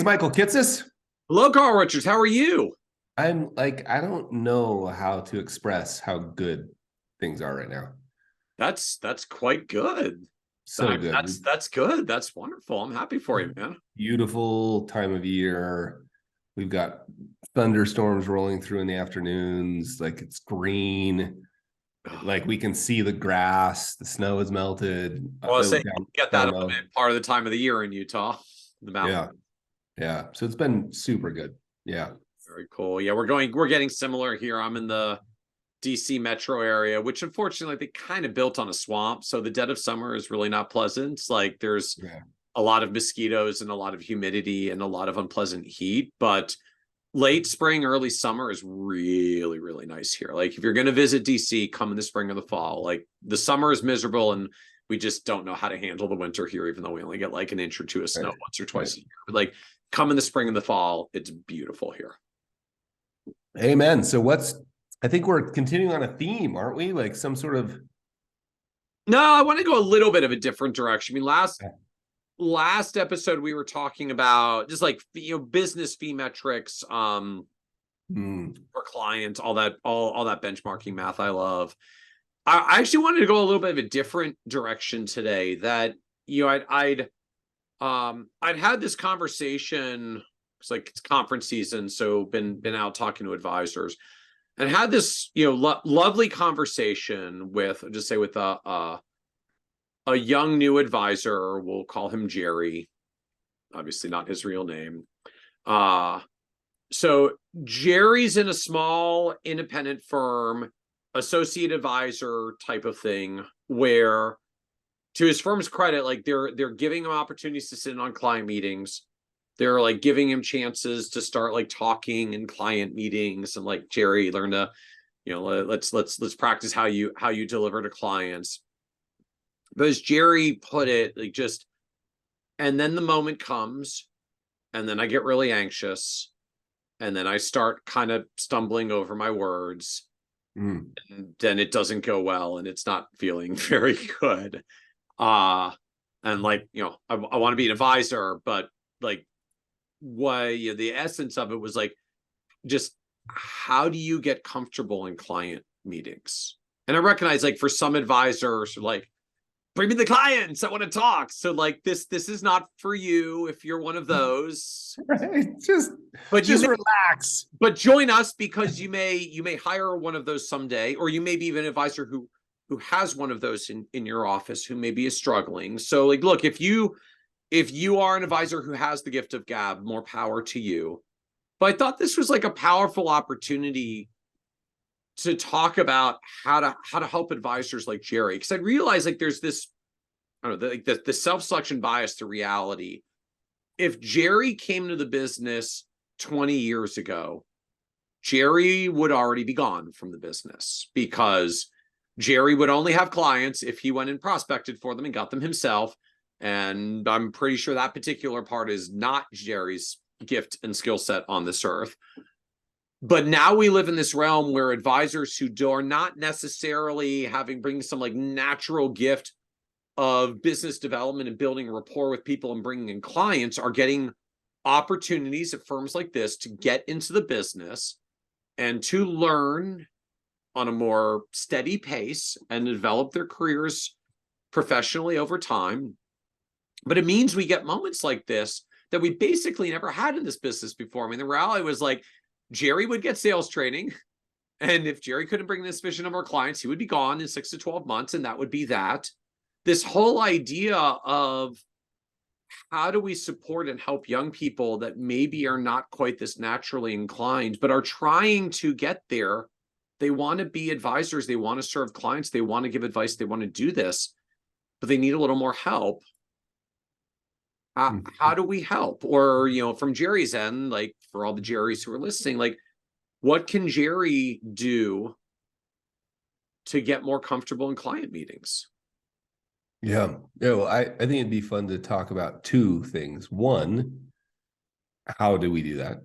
Michael Kitces. Hello, Carl Richards. How are you? I'm like, I don't know how to express how good things are right now. That's quite good. So good. That's good. That's wonderful. I'm happy for you, man. Beautiful time of year. We've got thunderstorms rolling through in the afternoons. Like it's green. Like we can see the grass. The snow is melted. Well, I say you Down, get that down up in low. part of the time of the year in Utah, the mountain. Yeah. Yeah. So it's been super good. Yeah. Very cool. Yeah, we're getting similar here. I'm in the DC metro area, which unfortunately they kind of built on a swamp. So the dead of summer is really not pleasant. It's like there's Yeah. a lot of mosquitoes and a lot of humidity and a lot of unpleasant heat. But late spring, early summer is really, really nice here. Like if you're going to visit DC, come in the spring or the fall. Like the summer is miserable and we just don't know how to handle the winter here, even though we only get like an inch or two of snow Right. once or Right. twice a year. But like come in the spring and the fall, it's beautiful here. Amen. So I think we're continuing on a theme, aren't we? Like some sort of, No, I want to go a little bit of a different direction. I mean, last episode we were talking about just like business fee metrics for clients, all that benchmarking math I love. I actually wanted to go a little bit of a different direction today. That I'd had this conversation. It's like it's conference season, so been out talking to advisors and had this lovely conversation with a young new advisor. We'll call him Jerry, obviously not his real name. So Jerry's in a small independent firm, associate advisor type of thing, where to his firm's credit, like they're giving him opportunities to sit in on client meetings. They're like giving him chances to start like talking in client meetings and like Jerry learn to, let's practice how you deliver to clients. But as Jerry put it, like just, and then the moment comes, and then I get really anxious, and then I start kind of stumbling over my words, and then it doesn't go well, and it's not feeling very good. And like, I want to be an advisor, but like, the essence of it was like, just how do you get comfortable in client meetings? And I recognize like for some advisors, like, bring me the clients, I want to talk. So like this is not for you if you're one of those. right. But Just relax. but join us because you may hire one of those someday, or you may be even an advisor who has one of those in your office who maybe is struggling. So like, look, if you are an advisor who has the gift of gab, more power to you. But I thought this was like a powerful opportunity to talk about how to help advisors like Jerry, because I realized like there's this, I don't know, the self-selection bias to reality. If Jerry came to the business 20 years ago, Jerry would already be gone from the business, because Jerry would only have clients if he went and prospected for them and got them himself. And I'm pretty sure that particular part is not Jerry's gift and skill set on this earth. But now we live in this realm where advisors who are not necessarily bringing some like natural gift of business development and building rapport with people and bringing in clients are getting opportunities at firms like this to get into the business and to learn on a more steady pace and develop their careers professionally over time. But it means we get moments like this that we basically never had in this business before. I mean, the reality was like Jerry would get sales training, and if Jerry couldn't bring in a sufficient number of clients, he would be gone in 6 to 12 months, and that would be that. This whole idea of how do we support and help young people that maybe are not quite this naturally inclined, but are trying to get there. They want to be advisors. They want to serve clients. They want to give advice. They want to do this, but they need a little more help. How do we help? Or, from Jerry's end, like for all the Jerrys who are listening, like what can Jerry do to get more comfortable in client meetings? Yeah. Well, I think it'd be fun to talk about two things. One, how do we do that?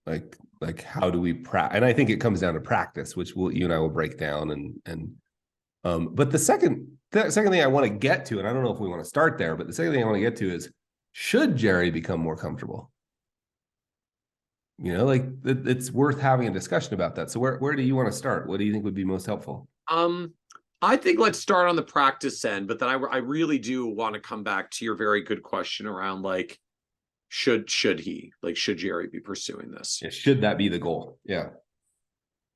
Like how do we practice? And I think it comes down to practice, which you and I will break down. But the second thing I want to get to, and I don't know if we want to start there, but the second thing I want to get to is, should Jerry become more comfortable? Like it's worth having a discussion about that. So where do you want to start? What do you think would be most helpful? Um, I think let's start on the practice end, but then I really do want to come back to your very good question around like should Jerry be pursuing this? Yeah, should that be the goal? Yeah.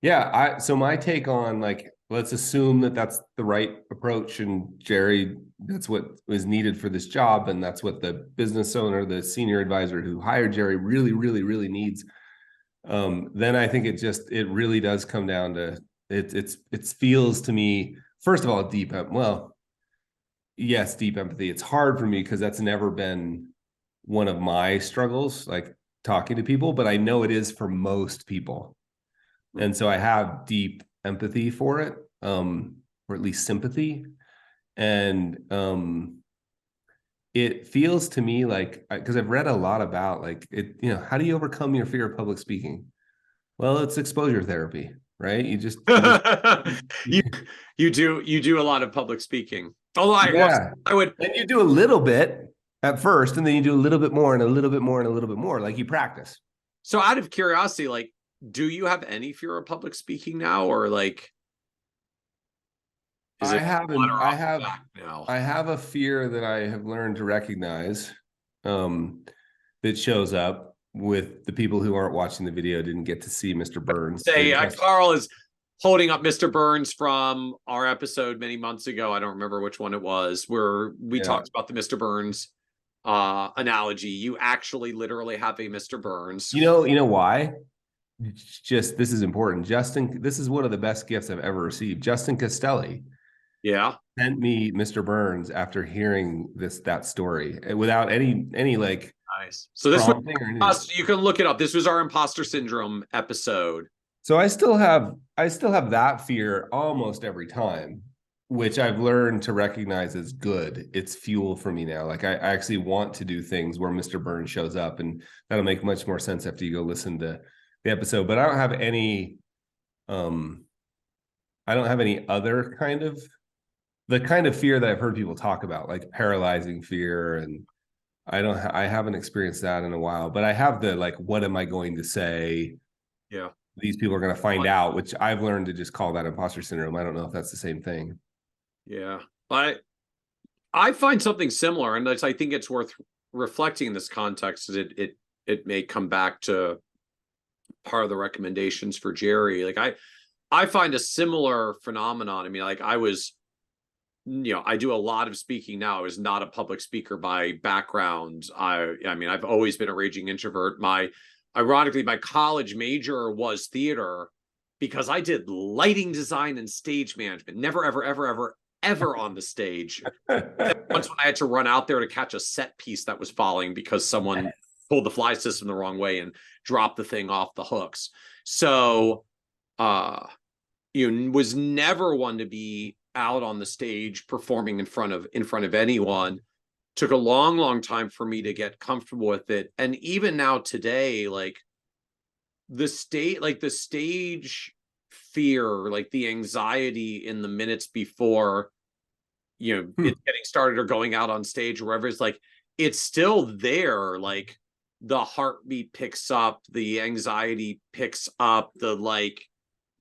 Yeah, so my take on, like, let's assume that that's the right approach, and Jerry, that's what is needed for this job, and that's what the business owner, the senior advisor who hired Jerry really, really, really needs. Then I think it really does come down to it feels to me, first of all, well, yes, deep empathy. It's hard for me because that's never been one of my struggles, like talking to people, but I know it is for most people. And so I have deep empathy for it, or at least sympathy. And it feels to me like, because I've read a lot about, like, it, how do you overcome your fear of public speaking? Well, it's exposure therapy, right? you you do a lot of public speaking. Although Yeah. I would And you do a little bit at first, and then you do a little bit more and a little bit more and a little bit more, like you practice. so out of curiosity, like, do you have any fear of public speaking now, or like is I it haven't, water I off the have, back now? I have a fear that I have learned to recognize, um, that shows up with the people who aren't watching the video, didn't get to see Mr. Burns. Say Carl is holding up Mr. Burns from our episode many months ago. I don't remember which one it was, where we Yeah. talked about the Mr. Burns analogy. You actually literally have a Mr. Burns. You know why? Just, this is important. This is one of the best gifts I've ever received. Justin Castelli Yeah. sent me Mr. Burns after hearing that story without any like Nice. So this prompting or anything. you can look it up. This was our imposter syndrome episode. So I still have that fear almost every time, which I've learned to recognize as good. It's fuel for me now. Like I actually want to do things where Mr. Burns shows up, and that'll make much more sense after you go listen to the episode. But I don't have any other kind of, the kind of fear that I've heard people talk about, like paralyzing fear, and I haven't experienced that in a while, but I have the, like, what am I going to say? Yeah. These people are going to find out, which I've learned to just call that imposter syndrome. I don't know if that's the same thing. Yeah. But I find something similar, and I think it's worth reflecting in this context. It may come back to part of the recommendations for Jerry. Like I find a similar phenomenon. I mean, like I was, I do a lot of speaking now. I was not a public speaker by background. I mean, I've always been a raging introvert. Ironically, my college major was theater because I did lighting design and stage management. Never, ever, ever, ever, ever on the stage. Once when I had to run out there to catch a set piece that was falling because someone pulled the fly system the wrong way and dropped the thing off the hooks. So, was never one to be out on the stage performing in front of anyone. Took a long time for me to get comfortable with it. And even now today, like the stage fear, like the anxiety in the minutes before, it's getting started or going out on stage or wherever, it's like, it's still there. Like the heartbeat picks up, the anxiety picks up, the like,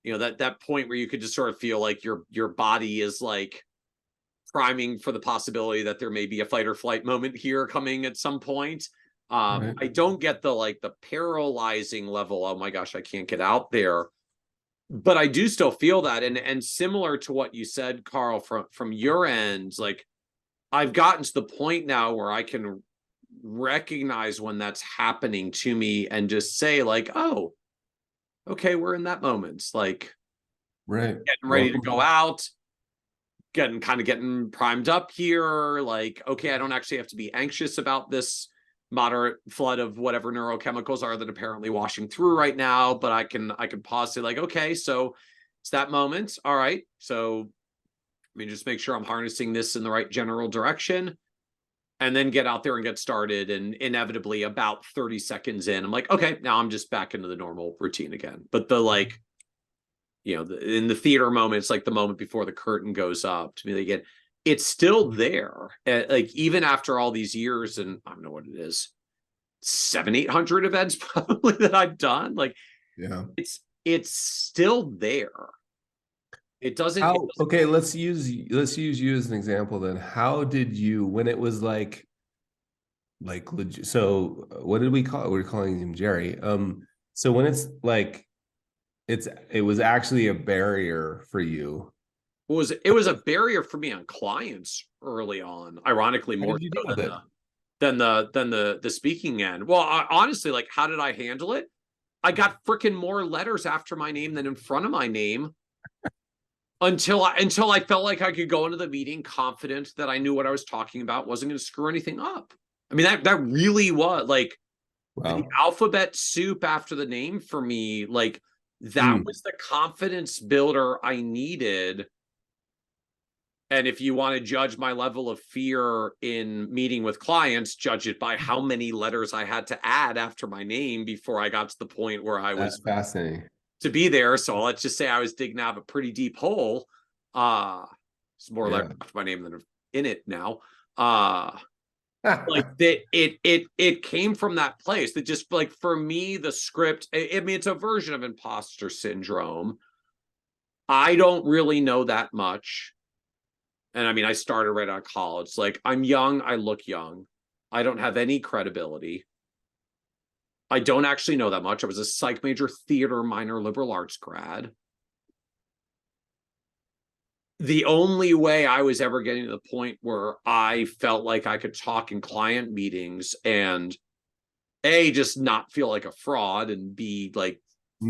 that point where you could just sort of feel like your body is like priming for the possibility that there may be a fight or flight moment here coming at some point. Right. I don't get the paralyzing level. Oh my gosh, I can't get out there. But I do still feel that. And similar to what you said, Carl, from your end, like I've gotten to the point now where I can recognize when that's happening to me and just say like, oh, okay, we're in that moment. Like, right, getting ready to go out, getting primed up here. Like, okay, I don't actually have to be anxious about this moderate flood of whatever neurochemicals are that apparently washing through right now, but I can pause, say like, okay, so it's that moment. All right. So just make sure I'm harnessing this in the right general direction, and then get out there and get started. And inevitably about 30 seconds in, I'm like, okay, now I'm just back into the normal routine again. But the like, in the theater moment, it's like the moment before the curtain goes up. To me, again, it's still there. Like even after all these years, and I don't know what it is, 700-800 events probably that I've done. Like Yeah. it's still there. It How, doesn't okay, let's use you as an example then. How did you, when it was like legit, so what did we call it? We're calling him Jerry. So when it's like it was actually a barrier for you. it was a barrier for me on clients early on, ironically How more did you so deal with it? than the speaking end. Well, honestly, like how did I handle it? I got freaking more letters after my name than in front of my name until I felt like I could go into the meeting confident that I knew what I was talking about, wasn't going to screw anything up. I mean, that really was like the Wow. alphabet soup after the name for me. Like that Mm, was the confidence builder I needed. And if you want to judge my level of fear in meeting with clients, judge it by how many letters I had to add after my name before I got to the point where I that's was fascinating. to be there. So let's just say I was digging out a pretty deep hole. It's more letters Yeah. after my name than in it now. Uh like that it came from that place that just like for me, the script, I mean, it's a version of imposter syndrome. I don't really know that much. And I mean, I started right out of college. Like, I'm young, I look young. I don't have any credibility. I don't actually know that much. I was a psych major, theater minor, liberal arts grad. The only way I was ever getting to the point where I felt like I could talk in client meetings and A, just not feel like a fraud, and B, like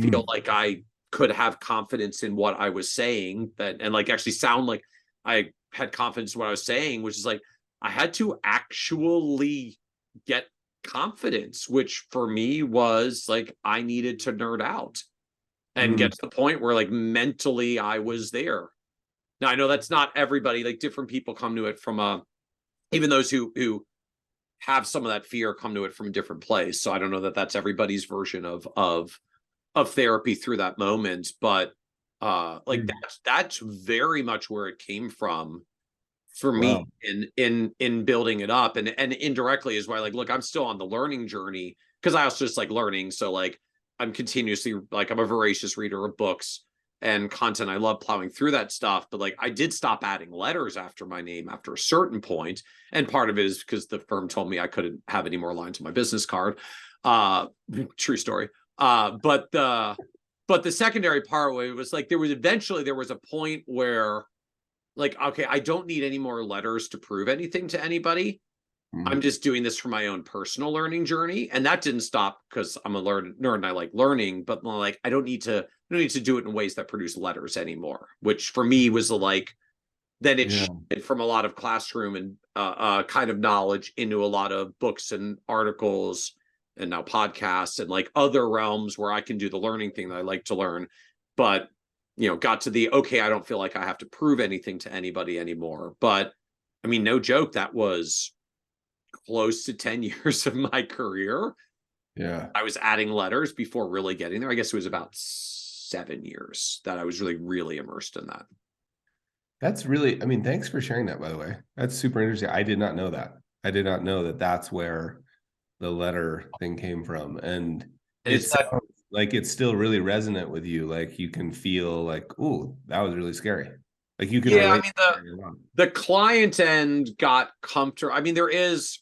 feel Mm, like I could have confidence in what I was saying, that and like actually sound like I had confidence in what I was saying, which is like I had to actually get confidence, which for me was like I needed to nerd out and mm, get to the point where like mentally I was there. Now I know that's not everybody, like different people come to it from a even those who have some of that fear come to it from a different place. So I don't know that that's everybody's version of therapy through that moment, but like mm. that's very much where it came from for me Wow. in building it up, and indirectly is why like look, I'm still on the learning journey because I also just like learning. So like I'm continuously like I'm a voracious reader of books and content. I love plowing through that stuff, but like I did stop adding letters after my name after a certain point, and part of it is because the firm told me I couldn't have any more lines on my business card. uh True story. But the secondary part where it was like there was a point where like, okay, I don't need any more letters to prove anything to anybody. I'm Mm, just doing this for my own personal learning journey. And that didn't stop because I'm a nerd and I like learning, but like I don't need to do it in ways that produce letters anymore, which for me was like then it yeah. shifted from a lot of classroom and kind of knowledge into a lot of books and articles and now podcasts and like other realms where I can do the learning thing that I like to learn. But got to the okay, I don't feel like I have to prove anything to anybody anymore. But I mean, no joke, that was close to 10 years of my career. Yeah. I was adding letters before really getting there. I guess it was about 7 years that I was really, really immersed in that. That's really, I mean, thanks for sharing that, by the way. That's super interesting. I did not know that. I did not know that that's where the letter thing came from. And And it it's that. sounds like it's still really resonant with you. Like you can feel like, oh, that was really scary. Like you can Yeah, I relate mean to that a lot. the client end got comfortable. I mean, there is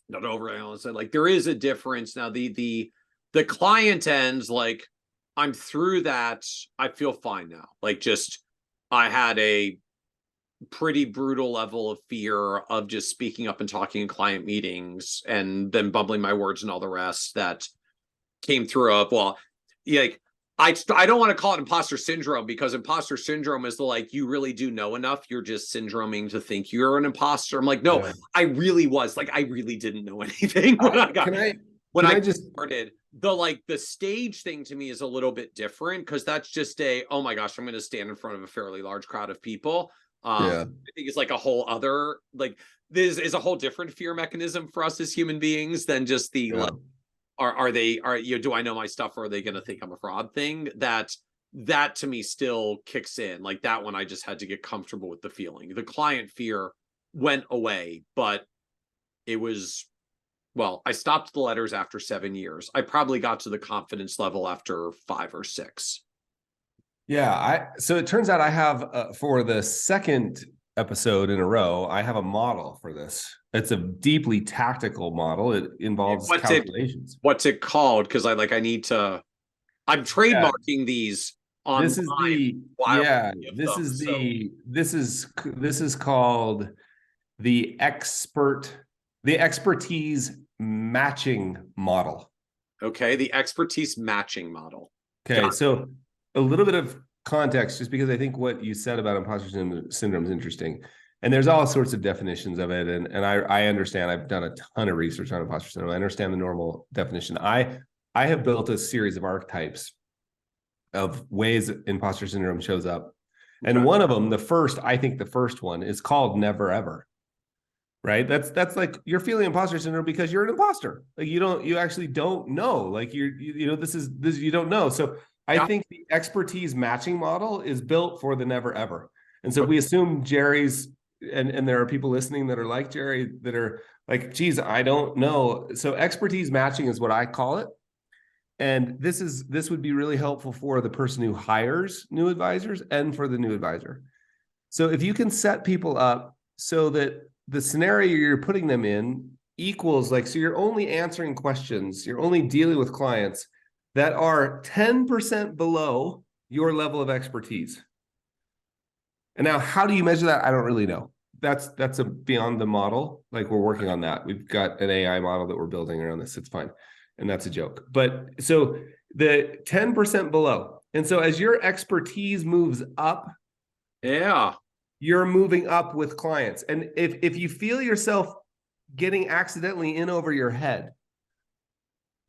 not overanalyze it. Like there is a difference now. The client ends like I'm through that. I feel fine now. Like just I had a pretty brutal level of fear of just speaking up and talking in client meetings and then bumbling my words and all the rest that came through of well, yeah, like I don't want to call it imposter syndrome because imposter syndrome is the like you really do know enough. You're just syndroming to think you're an imposter. I'm like, no, Yeah. I really was like I really didn't know anything when I got Can I, when can I I just, started. The stage thing to me is a little bit different because that's just a oh my gosh, I'm going to stand in front of a fairly large crowd of people. yeah, I think it's like a whole other like this is a whole different fear mechanism for us as human beings than just the yeah. like are they are do I know my stuff or are they going to think I'm a fraud thing that to me still kicks in like that one. I just had to get comfortable with the feeling. The client fear went away, but it was well, I stopped the letters after 7 years. I probably got to the confidence level after 5 or 6. Yeah, so it turns out I have for the second episode in a row, I have a model for this. It's a deeply tactical model. It involves What's it calculations. what's it called? Because I need to, I'm Yeah, trademarking these online this is the while I yeah, give this them. is So the this is called the the expertise matching model. okay, the expertise matching model. Okay, Got so a little bit of context, just because I think what you said about imposter syndrome is interesting. And there's all sorts of definitions of it. And I understand, I've done a ton of research on imposter syndrome. I understand the normal definition. I have built a series of archetypes of ways imposter syndrome shows up. it. And Okay. one of them, I think the first one is called never ever. Right. That's like you're feeling imposter syndrome because you're an imposter. Like you actually don't know. Like this, you don't know. So I Yeah. think the expertise matching model is built for the never ever. And so Okay. we assume Jerry's, and there are people listening that are like Jerry that are like, geez, I don't know. So expertise matching is what I call it. And this would be really helpful for the person who hires new advisors and for the new advisor. So if you can set people up so that the scenario you're putting them in equals, like, so you're only answering questions, you're only dealing with clients that are 10% below your level of expertise. And now, how do you measure that? I don't really know. That's a beyond the model. Like, we're working on that. We've got an AI model that we're building around this. It's fine. And that's a joke. But so the 10% below. And so as your expertise moves up, Yeah. you're moving up with clients. And if you feel yourself getting accidentally in over your head,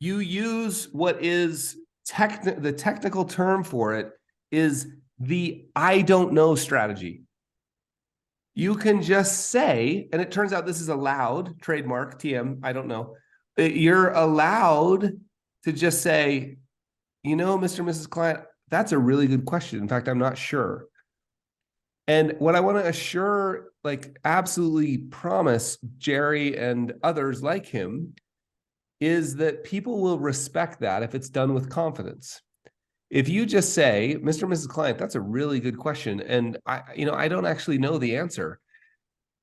you use what is the technical term for it is the I don't know strategy. You can just say, and it turns out this is allowed, trademark, TM, I don't know. You're allowed to just say, Mr. and Mrs. Client, that's a really good question. In fact, I'm not sure. And what I want to assure, like, absolutely promise Jerry and others like him is that people will respect that if it's done with confidence. If you just say, Mr. and Mrs. Client, that's a really good question. And I don't actually know the answer.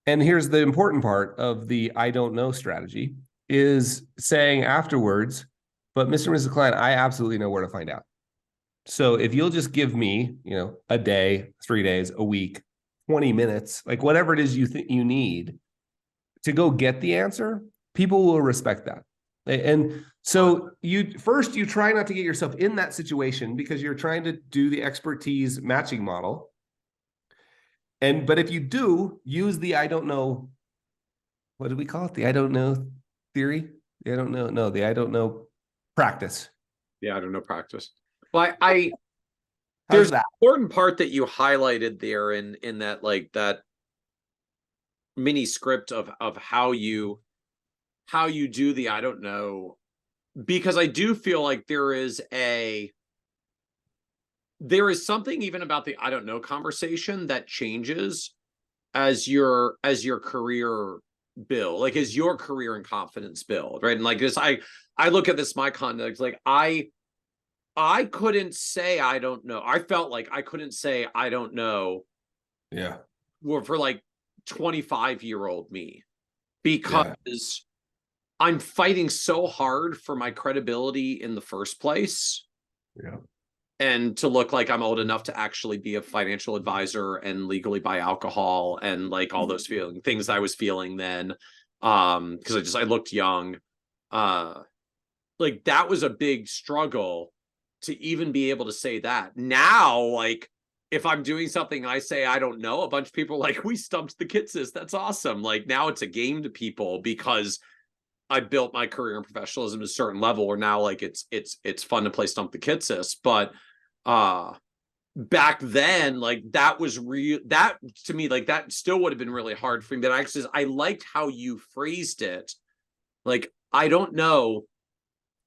And here's the important part of the I don't know strategy is saying afterwards, but Mr. and Mrs. Client, I absolutely know where to find out. So if you'll just give me, a day, 3 days, a week, 20 minutes, like whatever it is you think you need to go get the answer, people will respect that. And so you try not to get yourself in that situation because you're trying to do the expertise matching model. But if you do use the I don't know, what did we call it? The I don't know theory? The I don't know, no, the I don't know practice. Yeah. I don't know practice. Well, I How's there's an that? important part that you highlighted there in that, like, that mini script of how you do the I don't know, because I do feel like there is something even about the I don't know conversation that changes as your career build, like as your career and confidence build, right? And like this, I look at this my context, like I couldn't say I don't know. I felt like I couldn't say I don't know Yeah. for like 25-year-old me, Yeah. because I'm fighting so hard for my credibility in the first place, Yeah. and to look like I'm old enough to actually be a financial advisor and legally buy alcohol and like all those things I was feeling then. Because I looked young. Uh like that was a big struggle to even be able to say that. Now, like, if I'm doing something I say I don't know, a bunch of people are like, we stumped the Kitces. That's awesome. Like, now it's a game to people because I built my career in professionalism to a certain level where now, like, it's fun to play Stump the Kitces. But uh back then, like, that was real. That, to me, like, that still would have been really hard for me. But I liked how you phrased it. Like, I don't know,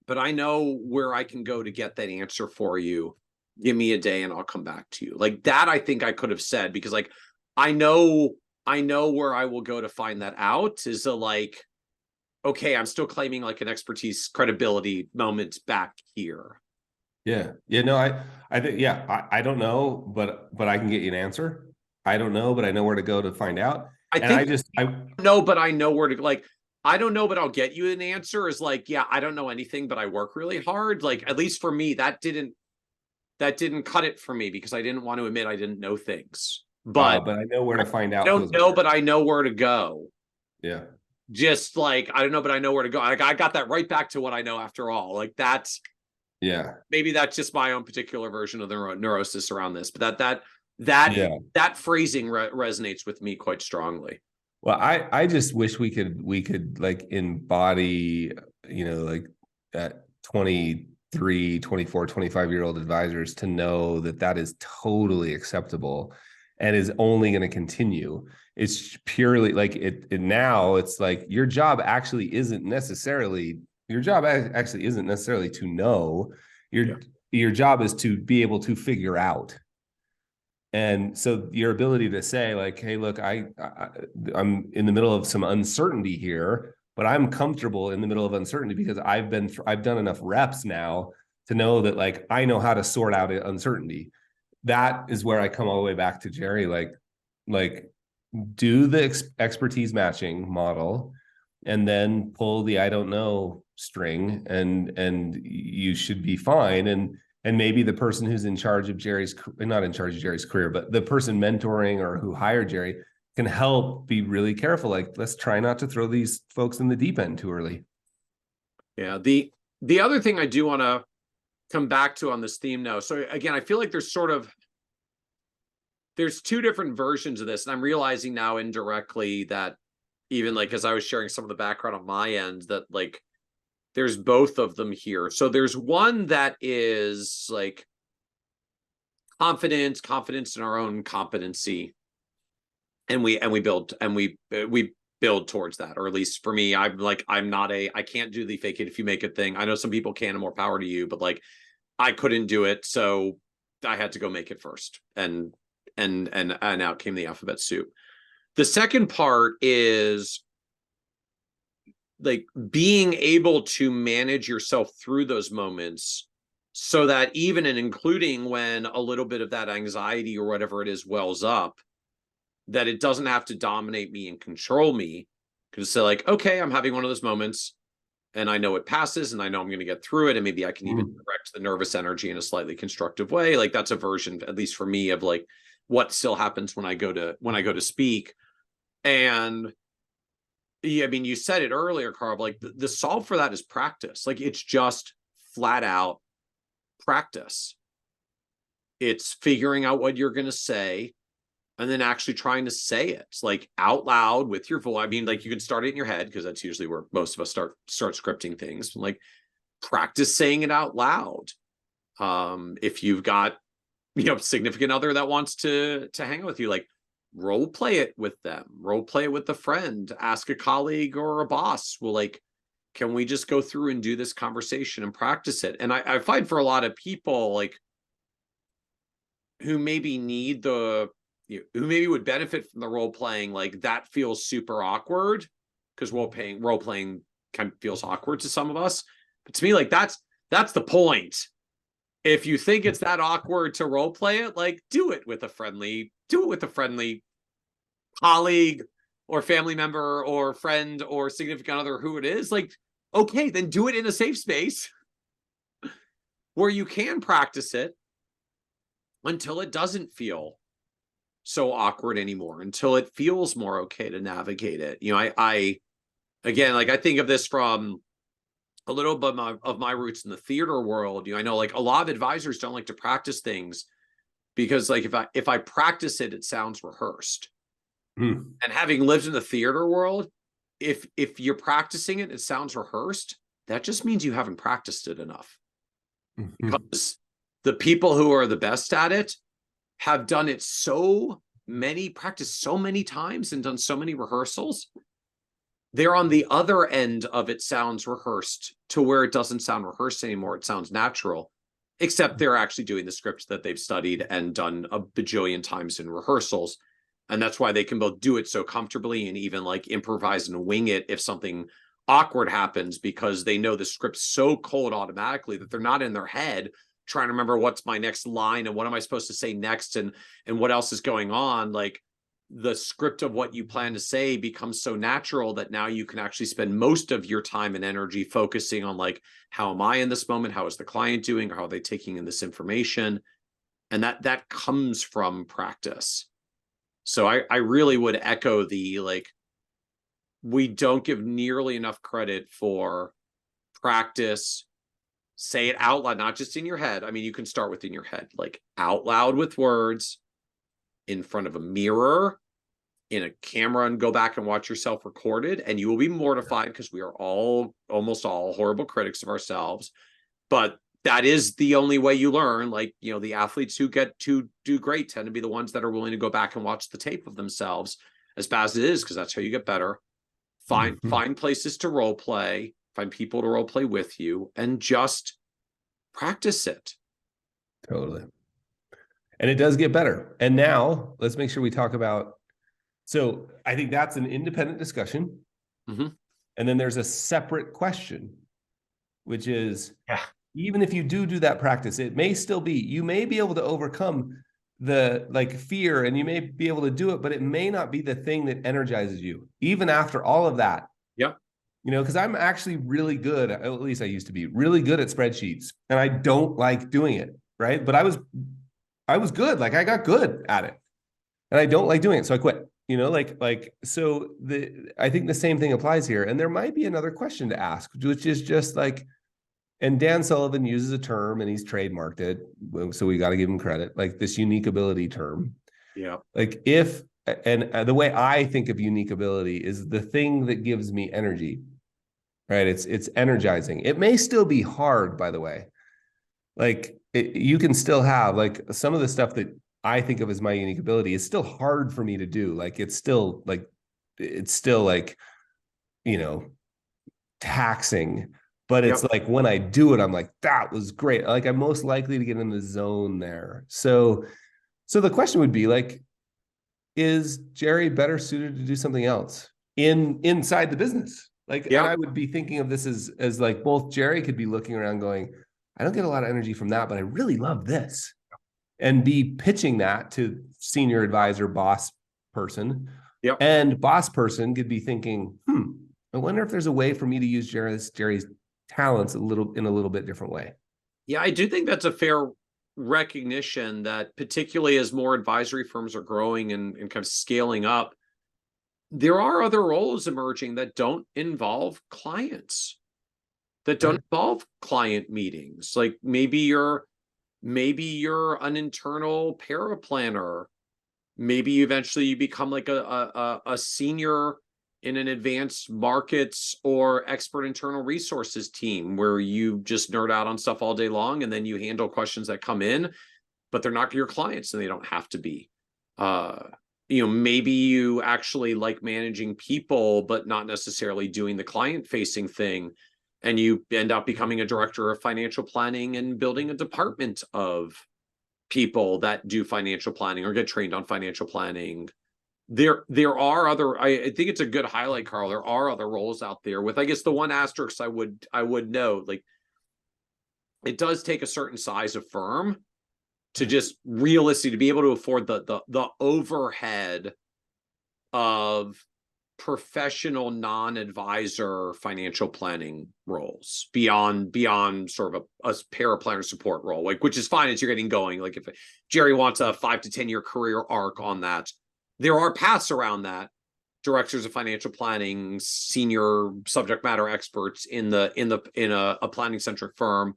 but I know where I can go to get that answer for you. Give me a day and I'll come back to you. Like that, I think I could have said, because like I know where I will go to find that out, is a like okay, I'm still claiming like an expertise credibility moment back here. Yeah. Yeah. No, I think, yeah, I don't know, but I can get you an answer. I don't know, but I know where to go to find out. I And think I, no, but I know where to like. I don't know, but I'll get you an answer. Is like, yeah, I don't know anything, but I work really hard. Like, at least for me, that didn't cut it for me because I didn't want to admit I didn't know things. But but I know where I to find out don't feels know, better. but I know where to go. Yeah. Just like I don't know, but I know where to go. Like I got that right back to what I know after all. Like that's Yeah. maybe that's just my own particular version of the neurosis around this, but that Yeah. that phrasing resonates with me quite strongly. Well, I just wish we could like embody, like at 23, 24, 25-year-old advisors to know that that is totally acceptable and is only going to continue. It's purely like it now it's like your job actually isn't necessarily to know. Your Yeah. your job is to be able to figure out. And so your ability to say like, hey, look, I'm in the middle of some uncertainty here, but I'm comfortable in the middle of uncertainty because I've done enough reps now to know that like I know how to sort out uncertainty. That is where I come all the way back to Jerry, like do the expertise matching model and then pull the I don't know string, and you should be fine. And maybe the person who's in charge of Jerry's, not in charge of Jerry's career, but the person mentoring or who hired Jerry can help be really careful. Like, let's try not to throw these folks in the deep end too early. Yeah. The other thing I do want to come back to on this theme now. So again, I feel like there's two different versions of this, and I'm realizing now indirectly that even like as I was sharing some of the background on my end, that like there's both of them here. So there's one that is like confidence in our own competency, and we build and we build towards that. Or at least for me, I can't do the fake it if you make it thing. I know some people can, and more power to you, but like I couldn't do it, so I had to go make it first, and out came the alphabet soup. The second part is like being able to manage yourself through those moments so that even and including when a little bit of that anxiety or whatever it is wells up, that it doesn't have to dominate me and control me. Because say like, okay, I'm having one of those moments and I know it passes and I know I'm going to get through it. And maybe I can even direct the nervous energy in a slightly constructive way. Like that's a version, at least for me, of like what still happens when I go to speak. And yeah, I mean, you said it earlier, Carl, like the solve for that is practice. Like it's just flat out practice. It's figuring out what you're going to say and then actually trying to say it. It's like out loud with your voice. I mean, like you can start it in your head because that's usually where most of us start scripting things. Like practice saying it out loud. If you've got, significant other that wants to hang out with you, like role play it with them, role play it with a friend, ask a colleague or a boss. Well, like, can we just go through and do this conversation and practice it? And I find for a lot of people, like who maybe need who maybe would benefit from the role playing, like that feels super awkward because role playing kind of feels awkward to some of us. But to me, like that's the point. If you think it's that awkward to role play it, like do it with a friendly colleague or family member or friend or significant other, who it is. Like, okay, then do it in a safe space where you can practice it until it doesn't feel so awkward anymore, until it feels more okay to navigate it. I again, like I think of this from a little bit of my roots in the theater world. I know like a lot of advisors don't like to practice things because like if I practice it, it sounds rehearsed. And having lived in the theater world, if you're practicing it, it sounds rehearsed. That just means you haven't practiced it enough. Because the people who are the best at it have done it practiced so many times and done so many rehearsals. They're on the other end of it sounds rehearsed to where it doesn't sound rehearsed anymore. It sounds natural, except they're actually doing the scripts that they've studied and done a bajillion times in rehearsals. And that's why they can both do it so comfortably and even like improvise and wing it if something awkward happens because they know the script's so cold automatically that they're not in their head trying to remember what's my next line and what am I supposed to say next and what else is going on. Like the script of what you plan to say becomes so natural that now you can actually spend most of your time and energy focusing on like, how am I in this moment? How is the client doing? How are they taking in this information? And that comes from practice. So I really would echo the, like, we don't give nearly enough credit for practice. Say it out loud, not just in your head. I mean, you can start within your head, like out loud with words, in front of a mirror, in a camera, and go back and watch yourself recorded. And you will be mortified because we are all, almost all, horrible critics of ourselves. But that is the only way you learn. Like, you know, the athletes who get to do great tend to be the ones that are willing to go back and watch the tape of themselves, as bad as it is, because that's how you get better. Find places to role play, find people to role play with you, and just practice it. Totally. And it does get better. And now let's make sure we talk about, so I think that's an independent discussion. Mhm. And then there's a separate question, which is, Yeah. even if you do that practice, it may still be, you may be able to overcome the like fear and you may be able to do it, but it may not be the thing that energizes you, even after all of that. Yep. You know, because I'm actually really good, at least I used to be really good at spreadsheets, and I don't like doing it, right? But I was good, like I got good at it, and I don't like doing it, so I quit. You know, so I think the same thing applies here, and there might be another question to ask, which is just like, and Dan Sullivan uses a term and he's trademarked it, so we got to give him credit, like this unique ability term. Yeah. Like if, and the way I think of unique ability is the thing that gives me energy, right? It's energizing. It may still be hard, by the way. Like you can still have like some of the stuff that I think of as my unique ability is still hard for me to do. Like it's still like, you know, taxing. But it's Yep. like when I do it, I'm like, that was great. Like I'm most likely to get in the zone there. So the question would be like, is Jerry better suited to do something else inside the business? Like, and Yep. I would be thinking of this as like both Jerry could be looking around going, I don't get a lot of energy from that, but I really love this. And be pitching that to senior advisor, boss person. Yep. And boss person could be thinking, I wonder if there's a way for me to use Jerry's talents in a little bit different way. Yeah, I do think that's a fair recognition that, particularly as more advisory firms are growing and kind of scaling up, there are other roles emerging that don't involve clients, that don't Right. involve client meetings. Like maybe you're an internal paraplanner. Maybe eventually you become like a senior in an advanced markets or expert internal resources team where you just nerd out on stuff all day long and then you handle questions that come in, but they're not your clients and they don't have to be. Maybe you actually like managing people, but not necessarily doing the client facing thing. And you end up becoming a director of financial planning and building a department of people that do financial planning or get trained on financial planning. There are other, I think it's a good highlight, Carl. There are other roles out there with, I guess, the one asterisk I would note, like it does take a certain size of firm to just realistically to be able to afford the overhead of professional non-advisor financial planning roles beyond sort of a paraplanner support role, like, which is fine as you're getting going. Like if Jerry wants a 5 to 10 year career arc on that, there are paths around that. Directors of financial planning, senior subject matter experts in a planning centric firm,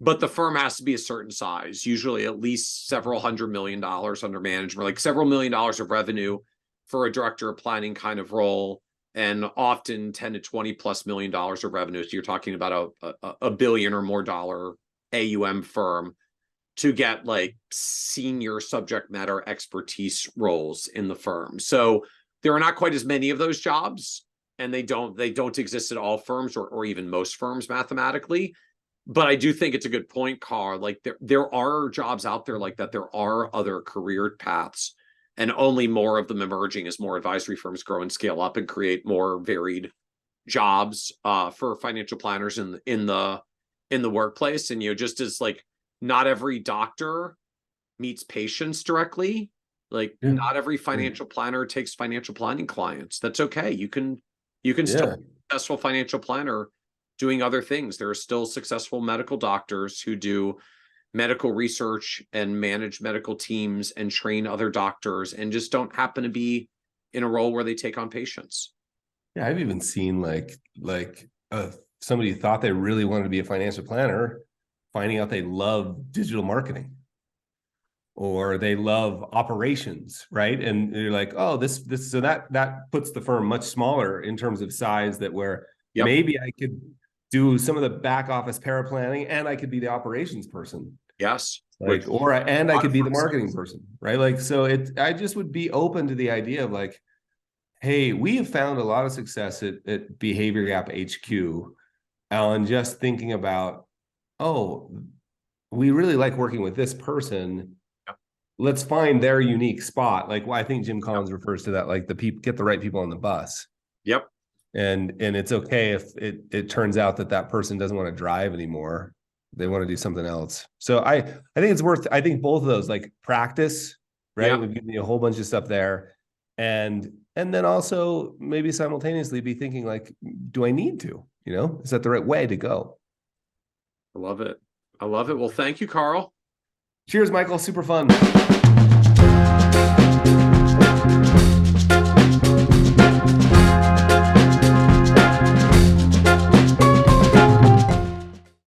but the firm has to be a certain size, usually at least several $100 million under management, like several $1 million of revenue for a director of planning kind of role, and often 10 to 20 plus $1 million of revenue. So you're talking about a billion or more dollar AUM firm to get like senior subject matter expertise roles in the firm. So there are not quite as many of those jobs, and they don't exist at all firms or even most firms mathematically. But I do think it's a good point, Carl. Like there are jobs out there like that. There are other career paths, and only more of them emerging as more advisory firms grow and scale up and create more varied jobs for financial planners in the workplace. And just as like not every doctor meets patients directly, like Yeah. not every financial planner takes financial planning clients. That's okay. You can still be Yeah. a successful financial planner doing other things. There are still successful medical doctors who do medical research and manage medical teams and train other doctors and just don't happen to be in a role where they take on patients. Yeah, I've even seen somebody thought they really wanted to be a financial planner, finding out they love digital marketing or they love operations, right? And you're like, oh, this so that puts the firm much smaller in terms of size, that where Yep. maybe I could do some of the back office paraplanning and I could be the operations person. Yes. Like, Which and a I lot could of be the firms marketing person, right? Like, so I just would be open to the idea of like, hey, we have found a lot of success at Behavior Gap HQ on just thinking about, oh, we really like working with this person. Yep. Let's find their unique spot. Like, well, I think Jim Yep. Collins refers to that, like the people, get the right people on the bus. Yep. And it's okay if it turns out that person doesn't want to drive anymore. They want to do something else. So I think it's worth, I think both of those, like practice, right? Yep. We've given you a whole bunch of stuff there. And then also maybe simultaneously be thinking like, do I need to, is that the right way to go? I love it. I love it. Well, thank you, Carl. Cheers, Michael. Super fun.